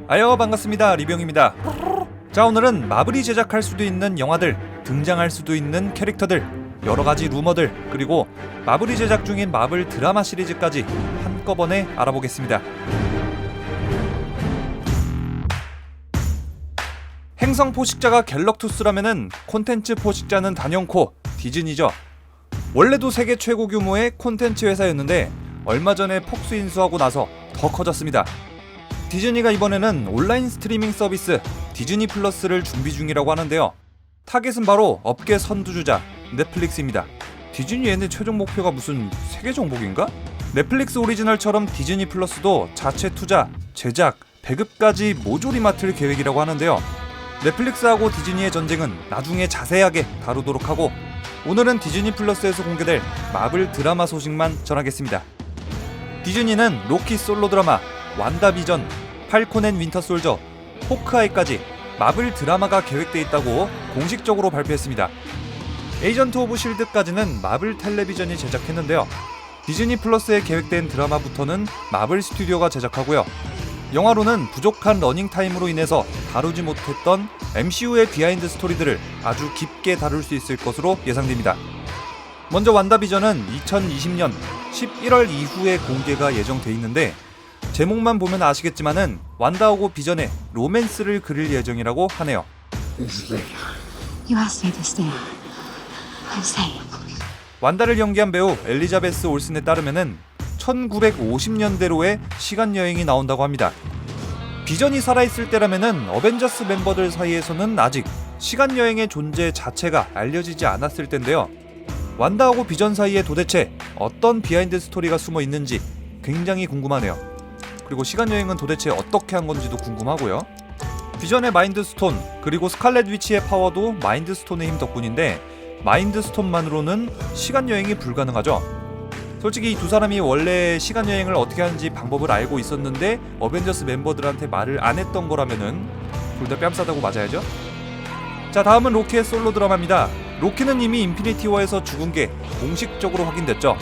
아여 반갑습니다. 리병입니다. 자, 오늘은 마블이 제작할 수도 있는 영화들, 등장할 수도 있는 캐릭터들, 여러가지 루머들, 그리고 마블이 제작 중인 마블 드라마 시리즈까지 한꺼번에 알아보겠습니다. 행성 포식자가 갤럭투스라면은 콘텐츠 포식자는 단연코 디즈니죠. 원래도 세계 최고 규모의 콘텐츠 회사였는데 얼마 전에 폭스 인수하고 나서 더 커졌습니다. 디즈니가 이번에는 온라인 스트리밍 서비스 디즈니 플러스를 준비 중이라고 하는데요. 타겟은 바로 업계 선두주자 넷플릭스입니다. 디즈니 얘네 최종 목표가 무슨 세계 정복인가? 넷플릭스 오리지널처럼 디즈니 플러스도 자체 투자, 제작, 배급까지 모조리 맡을 계획이라고 하는데요. 넷플릭스하고 디즈니의 전쟁은 나중에 자세하게 다루도록 하고, 오늘은 디즈니 플러스에서 공개될 마블 드라마 소식만 전하겠습니다. 디즈니는 로키 솔로 드라마, 완다비전, 팔콘 앤 윈터 솔저, 호크아이까지 마블 드라마가 계획돼 있다고 공식적으로 발표했습니다. 에이전트 오브 실드까지는 마블 텔레비전이 제작했는데요. 디즈니 플러스에 계획된 드라마부터는 마블 스튜디오가 제작하고요. 영화로는 부족한 러닝타임으로 인해서 다루지 못했던 MCU의 비하인드 스토리들을 아주 깊게 다룰 수 있을 것으로 예상됩니다. 먼저 완다비전은 2020년 11월 이후에 공개가 예정돼 있는데, 제목만 보면 아시겠지만은 완다하고 비전의 로맨스를 그릴 예정이라고 하네요. You asked me to stay. I'm staying. 완다를 연기한 배우 엘리자베스 올슨에 따르면은 1950년대로의 시간여행이 나온다고 합니다. 비전이 살아있을 때라면은 어벤져스 멤버들 사이에서는 아직 시간여행의 존재 자체가 알려지지 않았을 텐데요. 완다하고 비전 사이에 도대체 어떤 비하인드 스토리가 숨어 있는지 굉장히 궁금하네요. 그리고 시간여행은 도대체 어떻게 한 건지도 궁금하고요. 비전의 마인드 스톤, 그리고 스칼렛 위치의 파워도 마인드 스톤의 힘 덕분인데 마인드 스톤만으로는 시간여행이 불가능하죠. 솔직히 이 두 사람이 원래 시간여행을 어떻게 하는지 방법을 알고 있었는데 어벤져스 멤버들한테 말을 안 했던 거라면은 둘 다 뺨싸다고 맞아야죠. 자, 다음은 로키의 솔로 드라마입니다. 로키는 이미 인피니티 워에서 죽은 게 공식적으로 확인됐죠.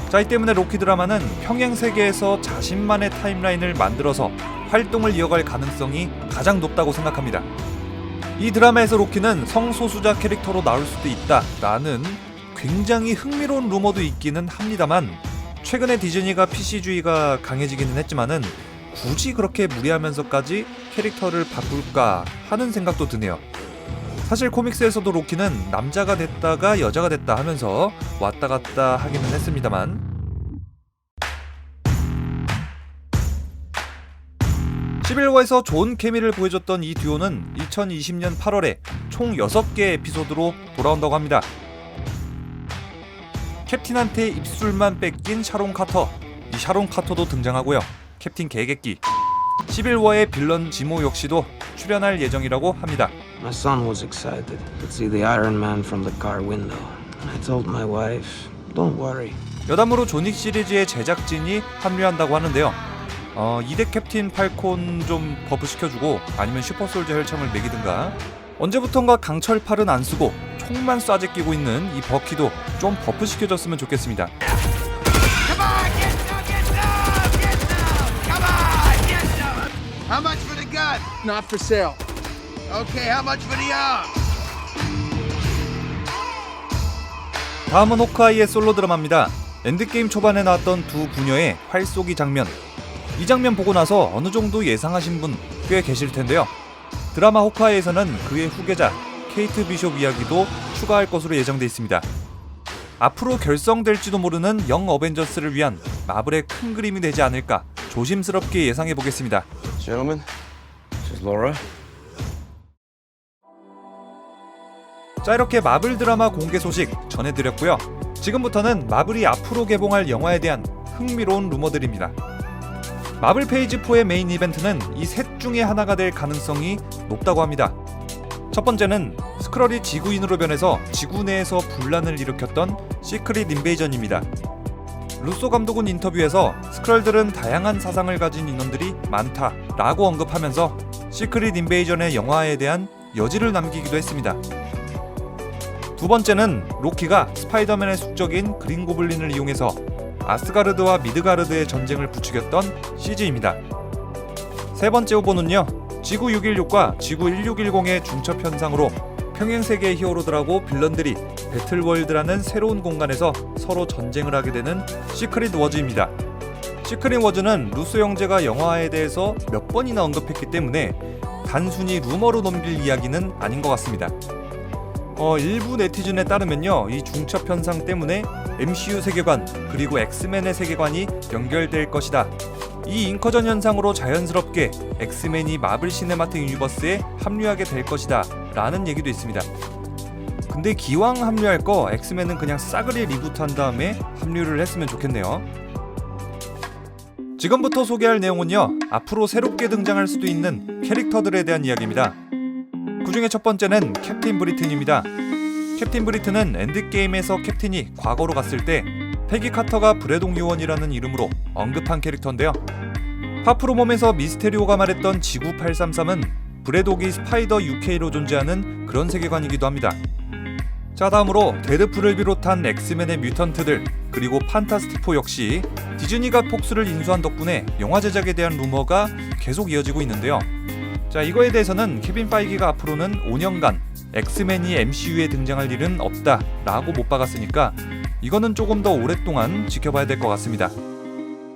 자, 이 때문에 로키 드라마는 평행 세계에서 자신만의 타임라인을 만들어서 활동을 이어갈 가능성이 가장 높다고 생각합니다. 이 드라마에서 로키는 성소수자 캐릭터로 나올 수도 있다라는 굉장히 흥미로운 루머도 있기는 합니다만, 최근에 디즈니가 PC주의가 강해지기는 했지만은 굳이 그렇게 무리하면서까지 캐릭터를 바꿀까 하는 생각도 드네요. 사실 코믹스에서도 로키는 남자가 됐다가 여자가 됐다 하면서 왔다 갔다 하기는 했습니다만, 11화에서 좋은 케미를 보여줬던 이 듀오는 2020년 8월에 총 6개의 에피소드로 돌아온다고 합니다. 캡틴한테 입술만 뺏긴 샤론 카터, 이 샤론 카터도 등장하고요. 캡틴 개객기, 11화의 빌런 지모 역시도 출연할 예정이라고 합니다. My son was excited to see the Iron Man from the car window. I told my wife, don't worry. 여담으로 조닉 시리즈의 제작진이 합류한다고 하는데요. 2대 캡틴 팔콘 좀 버프 시켜주고 아니면 슈퍼솔저 혈청을 매기든가, 언제부턴가 강철 팔은 안 쓰고 총만 쏴제 끼고 있는 이 버키도 좀 버프 시켜줬으면 좋겠습니다. How much for the gun? Not for sale. Okay, how much for the arm? 다음은 호크아이의 솔로 드라마입니다. 엔드게임 초반에 나왔던 두 부녀의 활쏘기 장면, 이 장면 보고 나서 어느 정도 예상하신 분 꽤 계실 텐데요. 드라마 호크아이에서는 그의 후계자 케이트 비숍 이야기도 추가할 것으로 예정돼 있습니다. 앞으로 결성될지도 모르는 영 어벤져스를 위한 마블의 큰 그림이 되지 않을까 조심스럽게 예상해 보겠습니다. Gentlemen, this is Laura. 자, 이렇게 마블 드라마 공개 소식 전해드렸고요. 지금부터는 마블이 앞으로 개봉할 영화에 대한 흥미로운 루머들입니다. 마블 페이지 4의 메인 이벤트는 이 셋 중에 하나가 될 가능성이 높다고 합니다. 첫 번째는 스크럴이 지구인으로 변해서 지구 내에서 분란을 일으켰던 시크릿 인베이전입니다. 루소 감독은 인터뷰에서 스크럴들은 다양한 사상을 가진 인원들이 많다라고 언급하면서 시크릿 인베이전의 영화에 대한 여지를 남기기도 했습니다. 두 번째는 로키가 스파이더맨의 숙적인 그린 고블린을 이용해서 아스가르드와 미드가르드의 전쟁을 부추겼던 CG입니다. 세 번째 후보는요, 지구 616과 지구 1610의 중첩 현상으로 평행세계의 히어로들하고 빌런들이 배틀월드라는 새로운 공간에서 서로 전쟁을 하게 되는 시크릿 워즈입니다. 시크릿 워즈는 루소 형제가 영화에 대해서 몇 번이나 언급했기 때문에 단순히 루머로 넘길 이야기는 아닌 것 같습니다. 일부 네티즌에 따르면요, 이 중첩 현상 때문에 MCU 세계관 그리고 엑스맨의 세계관이 연결될 것이다. 이 잉커전 현상으로 자연스럽게 엑스맨이 마블 시네마틱 유니버스에 합류하게 될 것이다 라는 얘기도 있습니다. 근데 기왕 합류할 거 엑스맨은 그냥 싸그리 리부트한 다음에 합류를 했으면 좋겠네요. 지금부터 소개할 내용은요, 앞으로 새롭게 등장할 수도 있는 캐릭터들에 대한 이야기입니다. 그 중에 첫 번째는 캡틴 브리튼입니다. 캡틴 브리튼은 엔드게임에서 캡틴이 과거로 갔을 때 패기 카터가 브래동 요원이라는 이름으로 언급한 캐릭터인데요. 파프로몸에서 미스테리오가 말했던 지구 833은 브래독이 스파이더 UK로 존재하는 그런 세계관이기도 합니다. 자, 다음으로 데드풀을 비롯한 엑스맨의 뮤턴트들 그리고 판타스틱4 역시 디즈니가 폭스를 인수한 덕분에 영화 제작에 대한 루머가 계속 이어지고 있는데요. 자, 이거에 대해서는 케빈 파이기가 앞으로는 5년간 엑스맨이 MCU에 등장할 일은 없다 라고 못 박았으니까 이거는 조금 더 오랫동안 지켜봐야 될 것 같습니다.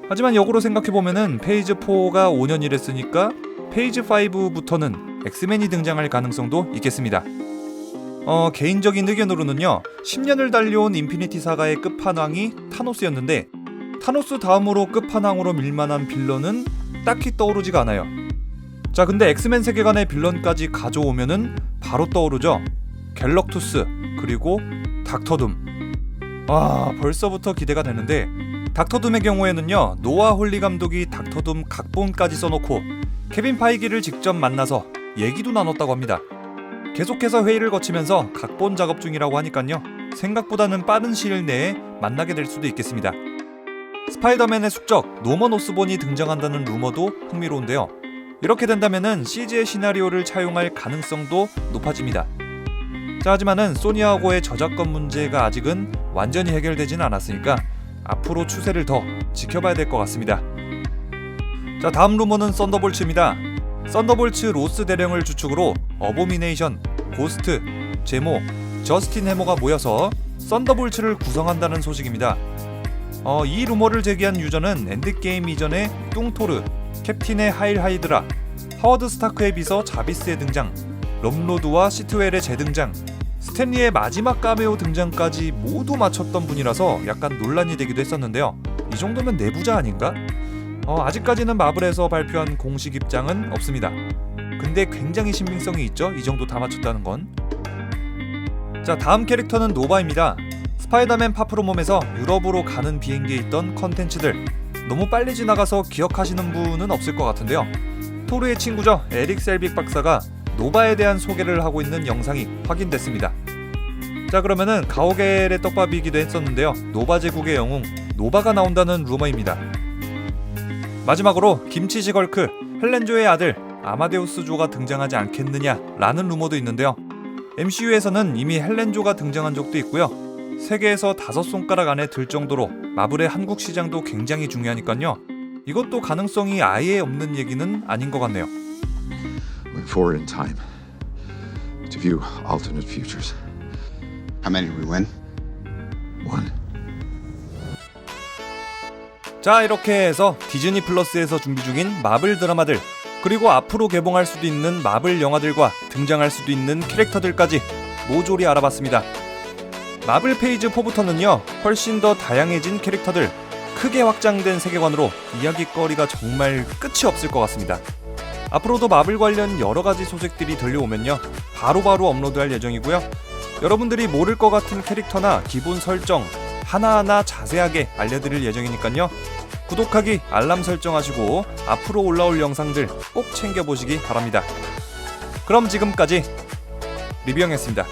하지만 역으로 생각해보면은 페이즈 4가 5년이랬으니까 페이즈 5부터는 엑스맨이 등장할 가능성도 있겠습니다. 개인적인 의견으로는요, 10년을 달려온 인피니티 사가의 끝판왕이 타노스였는데 타노스 다음으로 끝판왕으로 밀만한 빌런은 딱히 떠오르지가 않아요. 자, 근데 엑스맨 세계관의 빌런까지 가져오면은 바로 떠오르죠. 갤럭투스 그리고 닥터둠. 벌써부터 기대가 되는데 닥터둠의 경우에는요, 노아 홀리 감독이 닥터둠 각본까지 써놓고 케빈 파이기를 직접 만나서 얘기도 나눴다고 합니다. 계속해서 회의를 거치면서 각본 작업 중이라고 하니깐요, 생각보다는 빠른 시일 내에 만나게 될 수도 있겠습니다. 스파이더맨의 숙적 노먼 오스본이 등장한다는 루머도 흥미로운데요. 이렇게 된다면은 CG의 시나리오를 차용할 가능성도 높아집니다. 자, 하지만은 소니하고의 저작권 문제가 아직은 완전히 해결되진 않았으니까 앞으로 추세를 더 지켜봐야 될 것 같습니다. 자, 다음 루머는 썬더볼츠입니다. 썬더볼츠 로스 대령을 주축으로 어보미네이션, 고스트, 제모, 저스틴 해머가 모여서 썬더볼츠를 구성한다는 소식입니다. 이 루머를 제기한 유저는 엔드게임 이전에 뚱토르, 캡틴의 하일 하이드라, 하워드 스타크의 비서 자비스의 등장, 럼로드와 시트웰의 재등장, 스탠리의 마지막 카메오 등장까지 모두 맞췄던 분이라서 약간 논란이 되기도 했었는데요. 이 정도면 내부자 아닌가? 아직까지는 마블에서 발표한 공식 입장은 없습니다. 근데 굉장히 신빙성이 있죠, 이 정도 다 맞췄다는 건. 자, 다음 캐릭터는 노바입니다. 스파이더맨 파프로몸에서 유럽으로 가는 비행기에 있던 컨텐츠들, 너무 빨리 지나가서 기억하시는 분은 없을 것 같은데요. 토르의 친구죠, 에릭 셀빅 박사가 노바에 대한 소개를 하고 있는 영상이 확인됐습니다. 자, 그러면은 가오갤의 떡밥이기도 했었는데요, 노바 제국의 영웅 노바가 나온다는 루머입니다. 마지막으로 김치지 걸크 헬렌조의 아들 아마데우스조가 등장하지 않겠느냐 라는 루머도 있는데요. MCU에서는 이미 헬렌조가 등장한 적도 있고요, 세계에서 5손가락 안에 들 정도로 마블의 한국 시장도 굉장히 중요하니까요, 이것도 가능성이 아예 없는 얘기는 아닌 것 같네요. Went forward in time to view alternate futures. How many did we win? One. 자, 이렇게 해서 디즈니 플러스에서 준비 중인 마블 드라마들, 그리고 앞으로 개봉할 수도 있는 마블 영화들과 등장할 수도 있는 캐릭터들까지 모조리 알아봤습니다. 마블 페이지 4부터는요, 훨씬 더 다양해진 캐릭터들, 크게 확장된 세계관으로 이야기거리가 정말 끝이 없을 것 같습니다. 앞으로도 마블 관련 여러가지 소식들이 들려오면요, 바로바로 업로드할 예정이고요. 여러분들이 모를 것 같은 캐릭터나 기본 설정 하나하나 자세하게 알려드릴 예정이니까요, 구독하기, 알람 설정하시고 앞으로 올라올 영상들 꼭 챙겨보시기 바랍니다. 그럼 지금까지 리뷰형이었습니다.